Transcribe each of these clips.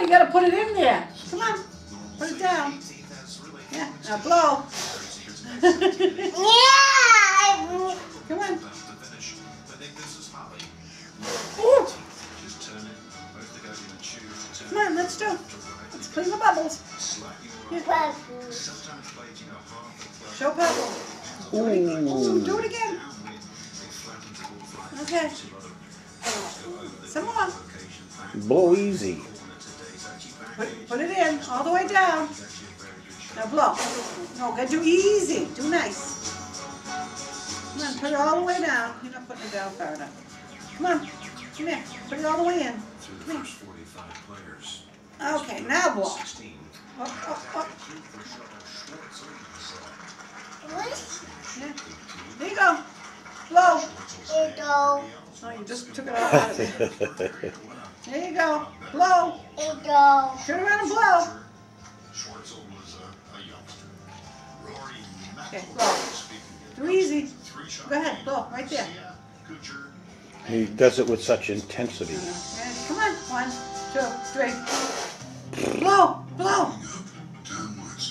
you gotta put it in there. Come on, put it down. Yeah, now blow. Yeah. Come on. Ooh. Come on, let's do. Let's clean the bubbles. Yeah. Show Pebble. Ooh, do it again. Okay. Some more. Blow easy. Put it in all the way down. Now blow. No, gotta do easy. Do nice. Come on, put it all the way down. You're not putting it down far enough. Come on. Come here. Put it all the way in. Come here. Okay, now blow. Up, up, up. Yeah. There you go. Blow. There you go. Oh, you just took it all out of it. There you go. Blow. There you go. Turn around and blow. Okay, blow. Do easy. Go ahead, blow. Right there. He does it with such intensity. Okay, come on. 1, 2, 3. Blow. Blow.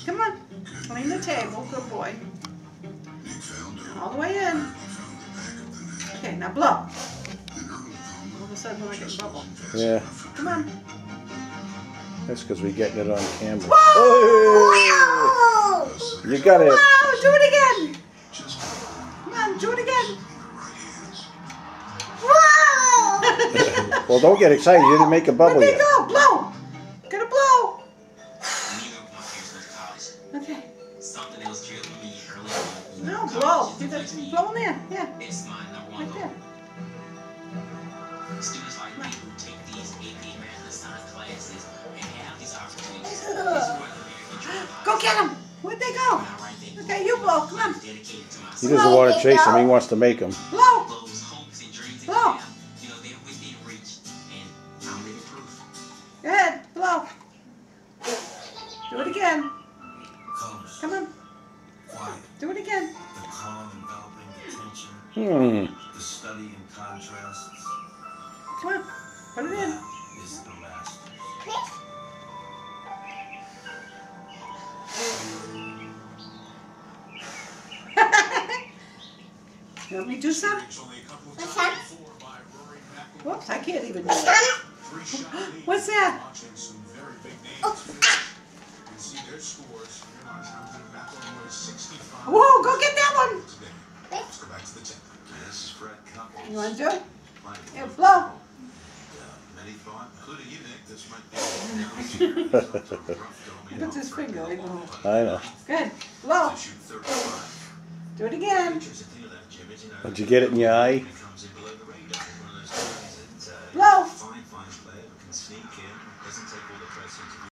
Come on. Clean the table. Good boy. All the way in. Okay, now blow. All of a sudden we're getting bubble. Yeah, Come on. that's because we're getting it on camera. Whoa! Hey! You got it. Wow, do it again. Come on, do it again. Whoa! Well, don't get excited. You didn't make a bubble Where'd they yet. go? Blow. Gotta blow. Okay. No, blow. See that? Blow in there. Yeah. Right there. Students like me who take these AP math and science classes and have these opportunities. Go get them. Where'd they go? Okay, you blow. Come on. He doesn't want to chase them. He wants to make them. Blow. Blow. Go ahead. Blow. Do it again. Come on. Do it again. Hmm. The study in contrasts Come on. Put it in. is the master. You want me to do some? What's that? Whoops, I can't even do it. What's that? Whoa, go get that one. You want to do it? Yeah, blow. Many thought, including you, Nick, this might be He puts his finger in the hole. I know. Good. Blow. Do it again. Did you get it in your eye? Blow.